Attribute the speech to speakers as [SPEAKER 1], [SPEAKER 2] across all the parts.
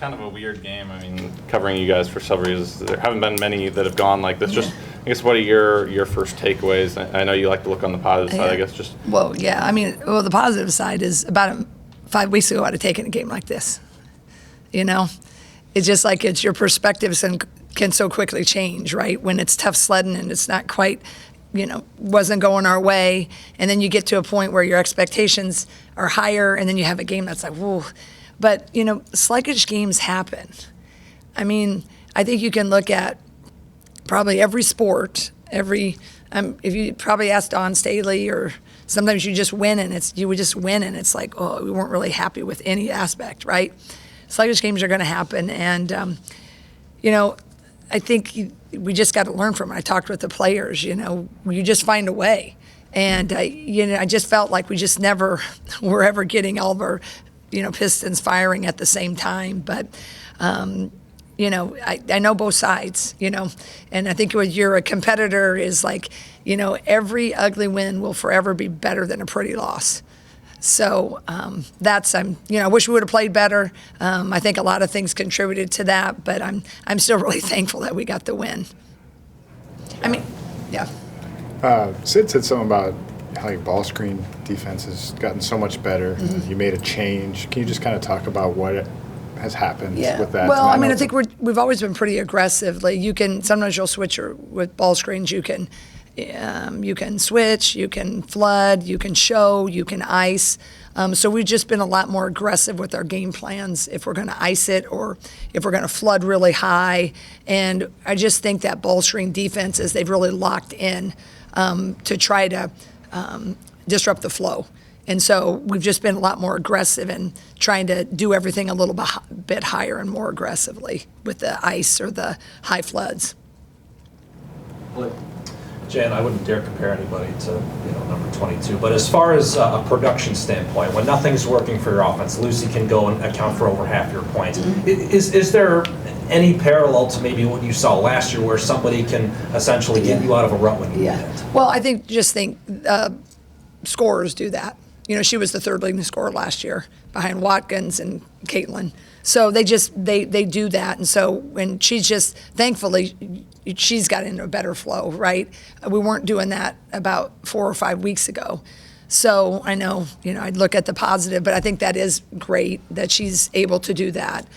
[SPEAKER 1] kind of a weird game. I mean, covering you guys for several years, there haven't been many that have gone like this.
[SPEAKER 2] Yeah.
[SPEAKER 1] Just, I guess, what are your first takeaways? I know you like to look on the positive side, I guess. Just
[SPEAKER 2] Well, yeah. I mean, the positive side is about 5 weeks ago I'd have taken a game like this. You know? It's just like it's your perspectives and can so quickly change, right? When it's tough sledding and it's not quite, wasn't going our way, and then you get to a point where your expectations are higher, and then you have a game that's like, whoa. But, sluggish games happen. I mean, I think you can look at probably every sport, if you probably asked Don Staley, or sometimes you just win and you would just win and it's like, oh, we weren't really happy with any aspect, right? Sluggish games are going to happen, and I think we just got to learn from it. I talked with the players. You just find a way, and I just felt like we just never were ever getting all of our pistons firing at the same time. But I know both sides. And I think when you're a competitor is like every ugly win will forever be better than a pretty loss. So that's I wish we would have played better. I think a lot of things contributed to that, but I'm still really thankful that we got the win. I mean, yeah.
[SPEAKER 3] Sid said something about how your ball screen defense has gotten so much better.
[SPEAKER 2] Mm-hmm.
[SPEAKER 3] You made a change. Can you just kind of talk about what has happened with that?
[SPEAKER 2] Well, I think we've always been pretty aggressive. Like sometimes you'll switch with ball screens. You can switch, you can flood, you can show, you can ice. So we've just been a lot more aggressive with our game plans if we're going to ice it or if we're going to flood really high. And I just think that ball screen defenses, they've really locked in to try to disrupt the flow. And so we've just been a lot more aggressive in trying to do everything a little bit higher and more aggressively with the ice or the high floods.
[SPEAKER 4] Jan, I wouldn't dare compare anybody to number 22, but as far as a production standpoint, when nothing's working for your offense, Lucy can go and account for over half your points. Is there any parallel to maybe what you saw last year where somebody can essentially get you out of a rut when you need it?
[SPEAKER 2] Well, I think scorers do that. She was the third leading scorer last year behind Watkins and Caitlin. So they do that. And so when thankfully, she's got into a better flow, right? We weren't doing that about 4 or 5 weeks ago. So I know, I'd look at the positive, but I think that is great that she's able to do that.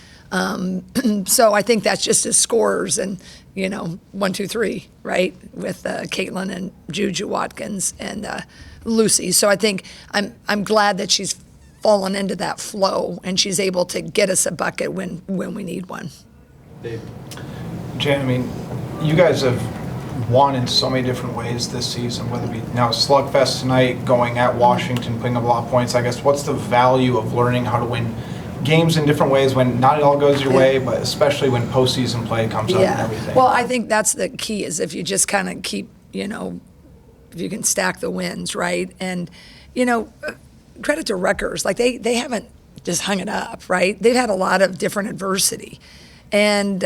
[SPEAKER 2] So I think that's just as scorers and, 1, 2, 3, right? With Caitlin and Juju Watkins and Lucy. So I think I'm glad that she's fallen into that flow and she's able to get us a bucket when we need one.
[SPEAKER 5] Dave. Jan, I mean, you guys have won in so many different ways this season, whether it be now slugfest tonight, going at Washington, putting up a lot of points. I guess what's the value of learning how to win games in different ways when not all goes your way, but especially when postseason play comes up and everything?
[SPEAKER 2] Well, I think that's the key is if you just kind of keep, if you can stack the wins, right? And, credit to Rutgers. Like they haven't just hung it up, right? They've had a lot of different adversity. And,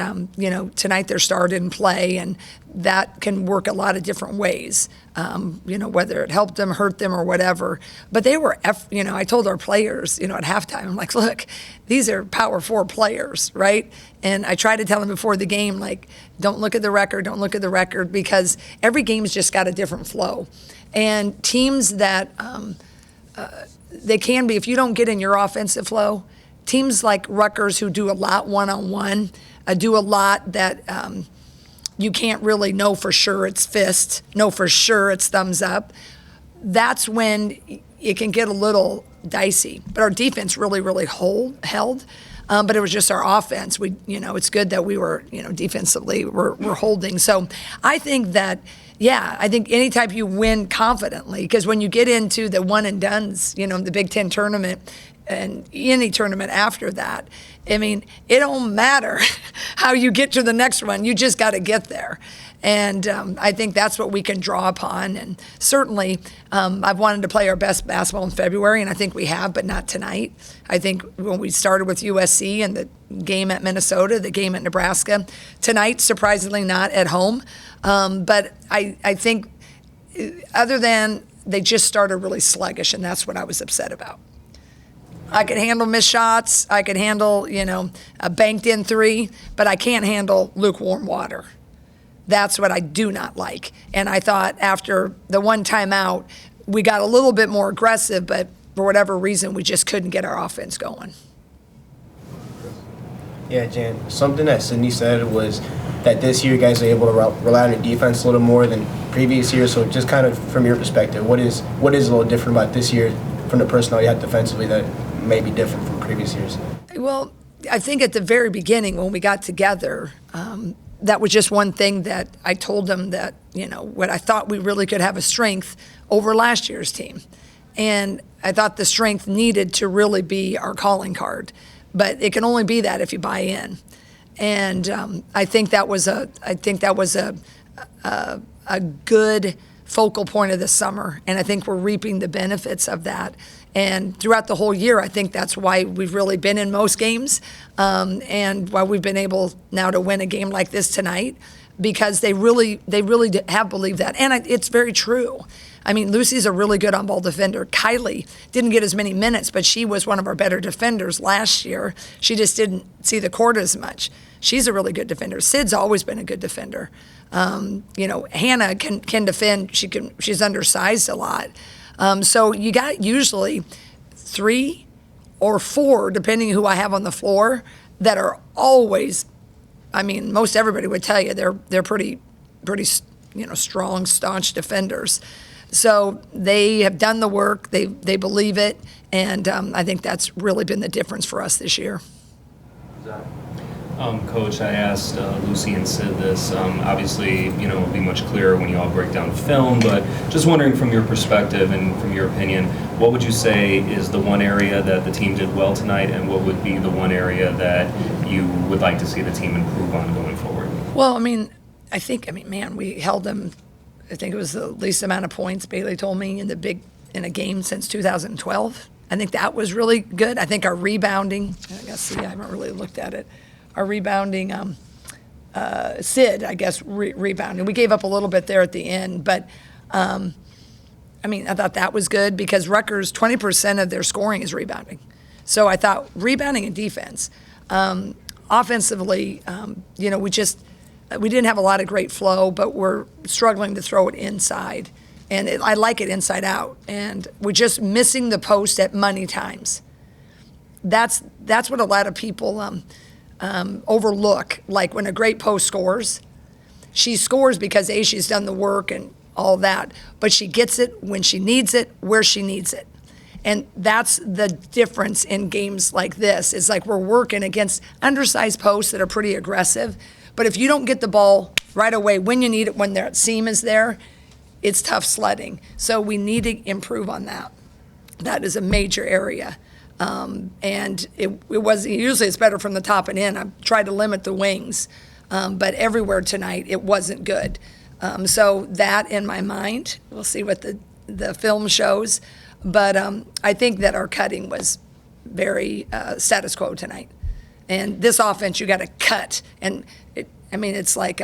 [SPEAKER 2] tonight their star didn't play, and that can work a lot of different ways, whether it helped them, hurt them, or whatever. But they were, I told our players, at halftime, I'm like, look, these are Power 4 players, right? And I try to tell them before the game, like, don't look at the record, because every game's just got a different flow. And teams that they can be, if you don't get in your offensive flow, teams like Rutgers who do a lot one-on-one, do a lot that you can't really know for sure it's fist, know for sure it's thumbs up. That's when it can get a little dicey. But our defense really held. But it was just our offense. It's good that we were, defensively we're holding. So I think that, I think anytime you win confidently, because when you get into the one and dones, the Big Ten tournament and any tournament after that, I mean, it don't matter how you get to the next one. You just got to get there. And I think that's what we can draw upon. And certainly, I've wanted to play our best basketball in February, and I think we have, but not tonight. I think when we started with USC and the game at Minnesota, the game at Nebraska, tonight, surprisingly not at home. But I think other than they just started really sluggish, and that's what I was upset about. I could handle missed shots. I could handle, a banked in three, but I can't handle lukewarm water. That's what I do not like. And I thought after the one timeout, we got a little bit more aggressive, but for whatever reason, we just couldn't get our offense going.
[SPEAKER 6] Yeah, Jan, something that Sydney said was that this year you guys are able to rely on your defense a little more than previous years. So just kind of from your perspective, what is a little different about this year from the personnel you had defensively that may be different from previous years?
[SPEAKER 2] Well, I think at the very beginning when we got together, that was just one thing that I told them that, what I thought we really could have a strength over last year's team. And I thought the strength needed to really be our calling card. But it can only be that if you buy in. And I think that was a good focal point of the summer. And I think we're reaping the benefits of that. And throughout the whole year, I think that's why we've really been in most games, and why we've been able now to win a game like this tonight, because they really have believed that. And it's very true. I mean, Lucy's a really good on-ball defender. Kylie didn't get as many minutes, but she was one of our better defenders last year. She just didn't see the court as much. She's a really good defender. Sid's always been a good defender. Hannah can defend. She's undersized a lot. So you got usually 3 or 4, depending who I have on the floor, that are always. I mean, most everybody would tell you they're pretty, strong, staunch defenders. So they have done the work. They believe it, and I think that's really been the difference for us this year.
[SPEAKER 7] Coach, I asked Lucy and Sid this. Obviously, it'll be much clearer when you all break down film, but just wondering from your perspective and from your opinion, what would you say is the one area that the team did well tonight, and what would be the one area that you would like to see the team improve on going forward?
[SPEAKER 2] Well, we held them. I think it was the least amount of points, Bailey told me, in a game since 2012. I think that was really good. I think our rebounding, I haven't really looked at it. Our rebounding, Sid, rebounding. We gave up a little bit there at the end, but I thought that was good because Rutgers, 20% of their scoring is rebounding. So I thought rebounding and defense. Offensively, we didn't have a lot of great flow, but we're struggling to throw it inside. And I like it inside out. And we're just missing the post at money times. That's what a lot of people overlook. Like when a great post scores, she scores because she's done the work and all that, but she gets it when she needs it, where she needs it. And that's the difference in games like this. It's like we're working against undersized posts that are pretty aggressive. But if you don't get the ball right away when you need it, when their seam is there, it's tough sledding. So we need to improve on that. That is a major area. And it was usually it's better from the top and in. I've tried to limit the wings, but everywhere tonight it wasn't good. So that in my mind, we'll see what the film shows. But I think that our cutting was very status quo tonight. And this offense, you got to cut. And it's like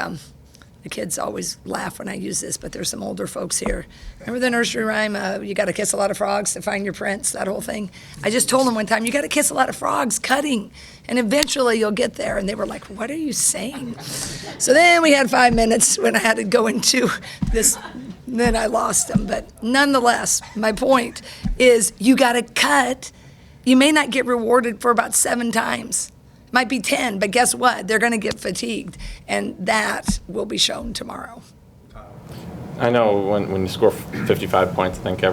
[SPEAKER 2] the kids always laugh when I use this, but there's some older folks here. Remember the nursery rhyme, you got to kiss a lot of frogs to find your prince, that whole thing? I just told them one time, you got to kiss a lot of frogs cutting, and eventually you'll get there. And they were like, what are you saying? So then we had 5 minutes when I had to go into this. Then I lost them. But nonetheless, my point is you got to cut. You may not get rewarded for about 7 times. Might be 10, but guess what? They're going to get fatigued, and that will be shown tomorrow.
[SPEAKER 1] I know when you score 55 points, I think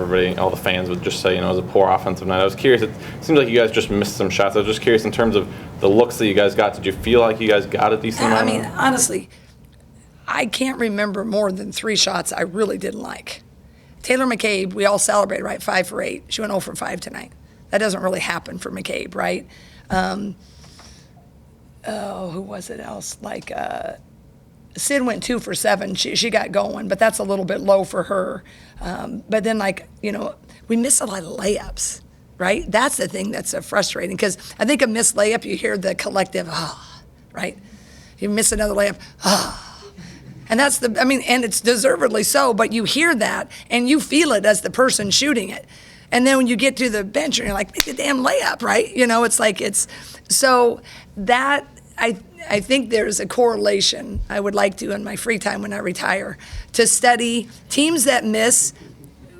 [SPEAKER 1] all the fans would just say, it was a poor offensive night. I was curious. It seems like you guys just missed some shots. I was just curious in terms of the looks that you guys got. Did you feel like you guys got a decent amount?
[SPEAKER 2] Honestly, I can't remember more than 3 shots I really didn't like. Taylor McCabe, we all celebrated, right? 5 for 8. She went 0 for 5 tonight. That doesn't really happen for McCabe, right? Who was it else? Sid went 2 for 7. She got going, but that's a little bit low for her. But then, we miss a lot of layups, right? That's the thing that's frustrating, because I think a missed layup, you hear the collective, right? You miss another layup, And that's and it's deservedly so, but you hear that and you feel it as the person shooting it. And then when you get to the bench and you're like, make the damn layup, right? You know, it's like so that I think there's a correlation I would like to in my free time when I retire to study teams that miss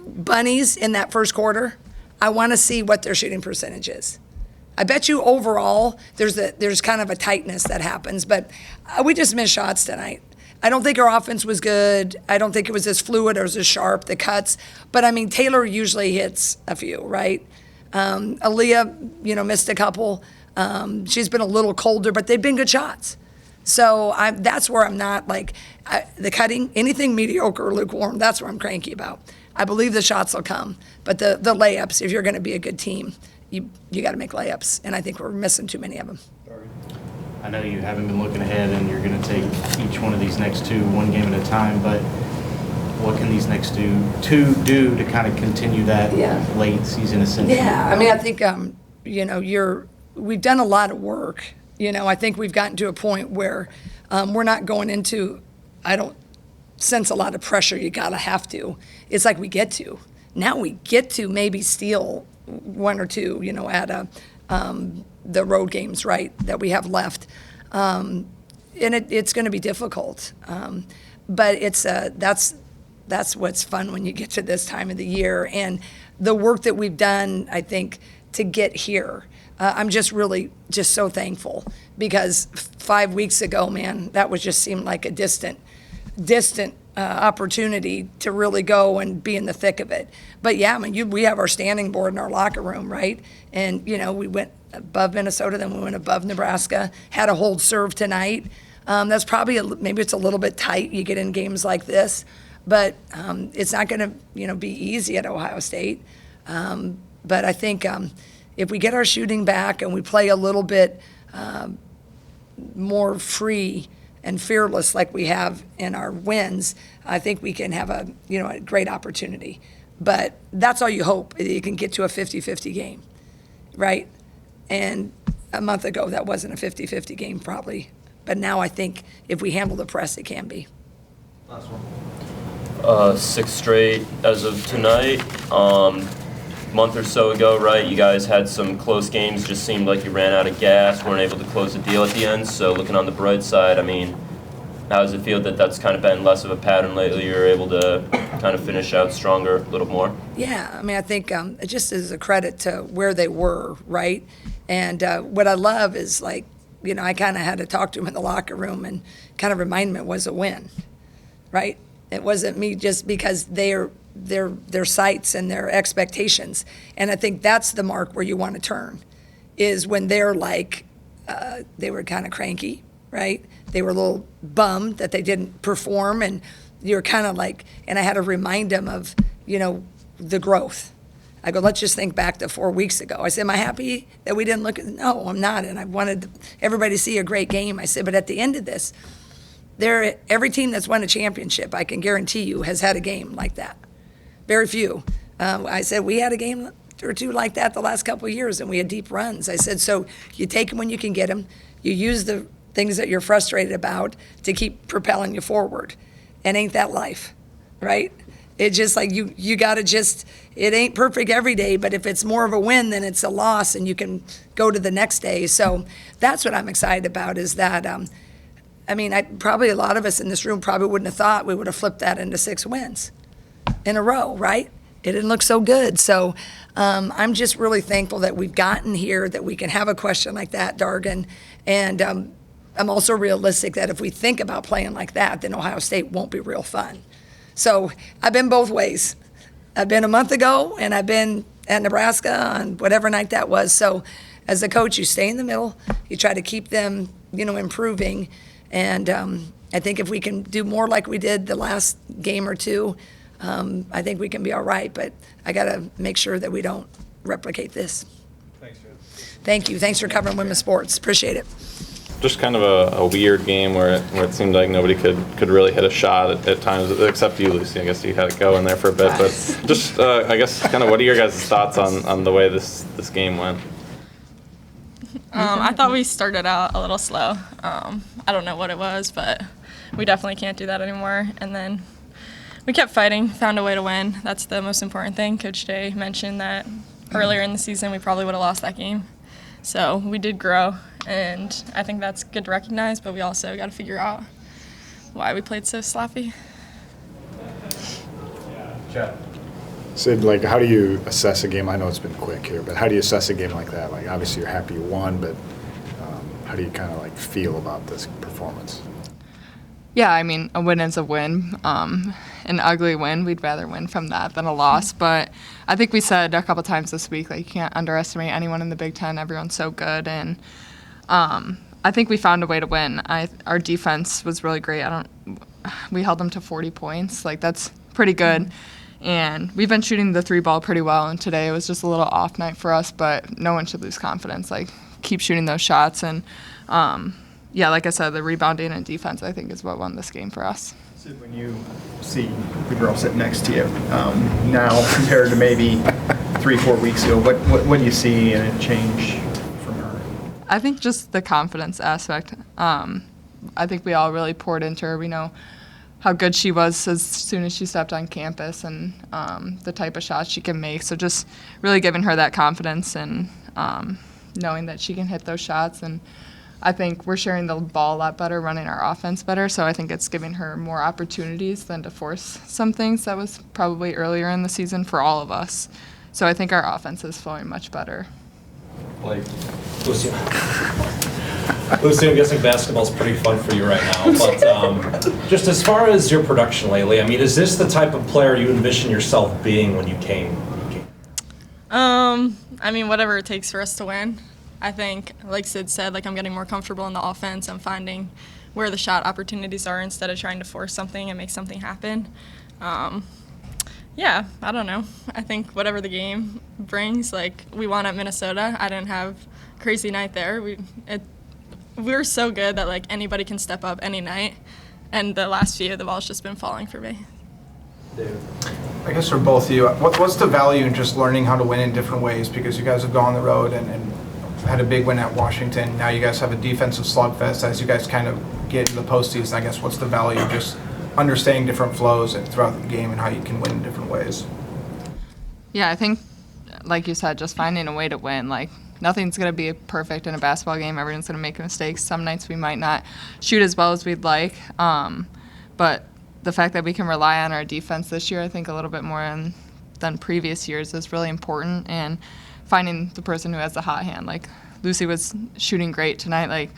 [SPEAKER 2] bunnies in that first quarter. I want to see what their shooting percentage is. I bet you overall there's kind of a tightness that happens, but we just missed shots tonight. I don't think our offense was good. I don't think it was as fluid or as sharp, the cuts. But, I mean, Taylor usually hits a few, right? Aaliyah, missed a couple. She's been a little colder, but they've been good shots. So that's where I'm not the cutting, anything mediocre or lukewarm, that's where I'm cranky about. I believe the shots will come. But the layups, if you're going to be a good team, you got to make layups. And I think we're missing too many of them.
[SPEAKER 8] I know you haven't been looking ahead and you're going to take each one of these next two one game at a time, but what can these next two do to kind of continue that late season ascension?
[SPEAKER 2] Yeah, I mean, I think, we've done a lot of work. I think we've gotten to a point where we're not going into, I don't sense a lot of pressure, you got to have to. It's like we get to. Now we get to maybe steal one or two, at the road games, right, that we have left. And it's going to be difficult. But that's what's fun when you get to this time of the year. And the work that we've done, I think, to get here, I'm just so thankful because 5 weeks ago, man, that was just seemed like a distant opportunity to really go and be in the thick of it. But yeah, I mean, we have our standing board in our locker room, right? And, we went above Minnesota, then we went above Nebraska, had a hold serve tonight. That's probably, maybe it's a little bit tight, you get in games like this, but it's not going to, be easy at Ohio State. But I think if we get our shooting back and we play a little bit more free and fearless like we have in our wins, I think we can have a great opportunity. But that's all you hope, you can get to a 50-50 game, right? And a month ago, that wasn't a 50-50 game probably. But now I think if we handle the press, it can be.
[SPEAKER 8] Last one.
[SPEAKER 9] 6 straight as of tonight. Month or so ago, right, you guys had some close games, just seemed like you ran out of gas, weren't able to close the deal at the end. So looking on the bright side, I mean, how does it feel that that's kind of been less of a pattern lately? You're able to kind of finish out stronger a little more?
[SPEAKER 2] Yeah, I mean, I think it just is a credit to where they were, right? And what I love is I kind of had to talk to them in the locker room and kind of remind them it was a win, right? It wasn't me just because their sights and their expectations. And I think that's the mark where you want to turn, is when they're they were kind of cranky, right? They were a little bummed that they didn't perform, and you're kind of and I had to remind them of, the growth. I go, let's just think back to 4 weeks ago. I said, am I happy that we didn't look at, no, I'm not. And I wanted everybody to see a great game. I said, but at the end of this, every team that's won a championship, I can guarantee you, has had a game like that. Very few. I said, we had a game or two like that the last couple of years, and we had deep runs. I said, so you take them when you can get them. You use the things that you're frustrated about to keep propelling you forward. And ain't that life, right? It's just you got to it ain't perfect every day, but if it's more of a win, then it's a loss, and you can go to the next day. So that's what I'm excited about, is that, probably a lot of us in this room probably wouldn't have thought we would have flipped that into 6 wins in a row, right? It didn't look so good. So I'm just really thankful that we've gotten here, that we can have a question like that, Dargan. And I'm also realistic that if we think about playing like that, then Ohio State won't be real fun. So I've been both ways. I've been a month ago, and I've been at Nebraska on whatever night that was. So as a coach, you stay in the middle. You try to keep them, improving. And I think if we can do more like we did the last game or two, I think we can be all right. But I got to make sure that we don't replicate this.
[SPEAKER 5] Thanks, Jen.
[SPEAKER 2] Thank you. Thanks for covering women's sports. Appreciate it.
[SPEAKER 1] Just kind of a weird game where it seemed like nobody could really hit a shot at times, except you, Lucy. I guess you had to go in there for a bit. But just, I guess, kind of what are your guys' thoughts on the way this game went?
[SPEAKER 10] I thought we started out a little slow. I don't know what it was, but we definitely can't do that anymore. And then We kept fighting, found a way to win. That's the most important thing. Coach Day mentioned that earlier in the season we probably would have lost that game. So we did grow, and I think that's good to recognize, but we also got to figure out why we played so sloppy.
[SPEAKER 3] Sid, like, how do you assess a game? I know it's been quick here, but how do you assess a game like that? Like, obviously you're happy you won, but how do you kind of like feel about this performance?
[SPEAKER 11] Yeah, I mean, a win is a win. An ugly win, we'd rather win from that than a loss. But I think we said a couple times this week, like, you can't underestimate anyone in the Big Ten. Everyone's so good. And I think we found a way to win. Our defense was really great. We held them to 40 points. Like, that's pretty good. And we've been shooting the 3-ball pretty well. And today it was just a little off night for us. But no one should lose confidence. Like, keep shooting those shots. And, yeah, like I said, the rebounding and defense, I think, is what won this game for us.
[SPEAKER 12] So when you see the girl sitting next to you now compared to maybe 3-4 weeks ago, what do you see in a change from her?
[SPEAKER 11] I think just the confidence aspect. I think we all really poured into her. We know how good she was as soon as she stepped on campus and the type of shots she can make. So just really giving her that confidence and knowing that she can hit those shots. And I think we're sharing the ball a lot better, running our offense better, so I think it's giving her more opportunities than to force some things that was probably earlier in the season for all of us. So I think our offense is flowing much better.
[SPEAKER 4] Lucy, I'm guessing basketball's pretty fun for you right now, but just as far as your production lately, I mean, is this the type of player you envision yourself being when you came?
[SPEAKER 10] I mean, whatever it takes for us to win. I think, like Sid said, like, I'm getting more comfortable in the offense. I'm finding where the shot opportunities are instead of trying to force something and make something happen. Yeah, I don't know. I think whatever the game brings, like, we won at Minnesota. I didn't have a crazy night there. We were so good that, like, anybody can step up any night. And the last few, the ball's just been falling for me.
[SPEAKER 5] I guess for both of you, what's the value in just learning how to win in different ways? Because you guys have gone on the road and had a big win at Washington. Now you guys have a defensive slugfest. As you guys kind of get into the postseason, I guess what's the value of just understanding different flows and throughout the game and how you can win in different ways?
[SPEAKER 11] Yeah, I think, like you said, just finding a way to win. Like, nothing's going to be perfect in a basketball game. Everyone's going to make mistakes. Some nights we might not shoot as well as we'd like. But the fact that we can rely on our defense this year, I think a little bit more than previous years, is really important. And finding the person who has the hot hand. Like, Lucy was shooting great tonight, like,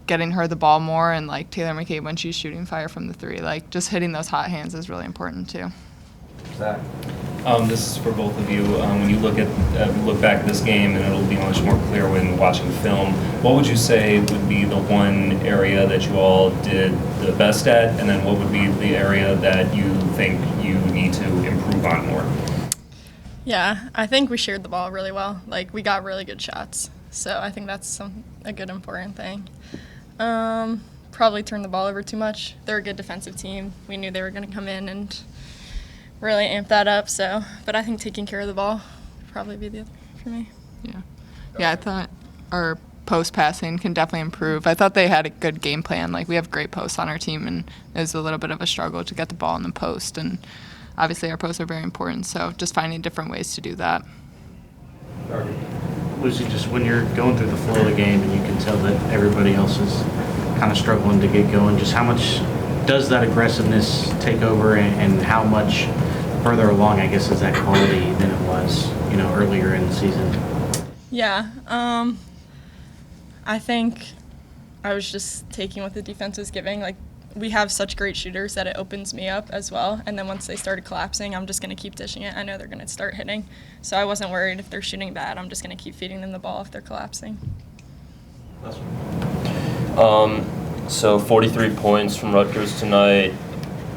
[SPEAKER 11] getting her the ball more, and, like, Taylor McCabe when she's shooting fire from the 3. Like, just hitting those hot hands is really important, too.
[SPEAKER 4] Zach?
[SPEAKER 7] This is for both of you. When you look back at this game, and it'll be much more clear when watching film, what would you say would be the one area that you all did the best at, and then what would be the area that you think you need to improve on more?
[SPEAKER 10] Yeah, I think we shared the ball really well. Like, we got really good shots. So I think that's a good important thing. Probably turned the ball over too much. They're a good defensive team. We knew they were going to come in and really amp that up. So, but I think taking care of the ball would probably be the other for me.
[SPEAKER 11] Yeah, I thought our post passing can definitely improve. I thought they had a good game plan. Like, we have great posts on our team, and it was a little bit of a struggle to get the ball in the post. And obviously our posts are very important, so just finding different ways to do that.
[SPEAKER 8] Lucy, just when you're going through the flow of the game and you can tell that everybody else is kind of struggling to get going, just how much does that aggressiveness take over, and how much further along, I guess, is that quality than it was, earlier in the season?
[SPEAKER 10] Yeah, I think I was just taking what the defense was giving. Like, we have such great shooters that it opens me up as well. And then once they started collapsing, I'm just going to keep dishing it. I know they're going to start hitting. So I wasn't worried if they're shooting bad. I'm just going to keep feeding them the ball if they're collapsing.
[SPEAKER 9] So 43 points from Rutgers tonight,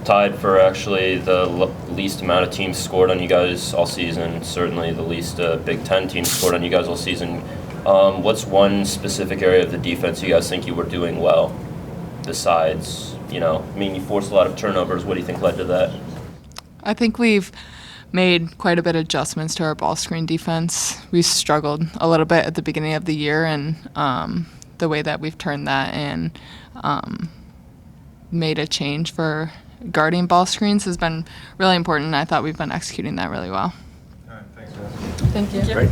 [SPEAKER 9] tied for actually the least amount of teams scored on you guys all season. Certainly the least Big Ten teams scored on you guys all season. What's one specific area of the defense you guys think you were doing well besides, you forced a lot of turnovers. What do you think led to that?
[SPEAKER 11] I think we've made quite a bit of adjustments to our ball screen defense. We struggled a little bit at the beginning of the year, and the way that we've turned that and made a change for guarding ball screens has been really important, and I thought we've been executing that really well.
[SPEAKER 5] All right, thanks, guys.
[SPEAKER 11] Thank you.
[SPEAKER 3] Right.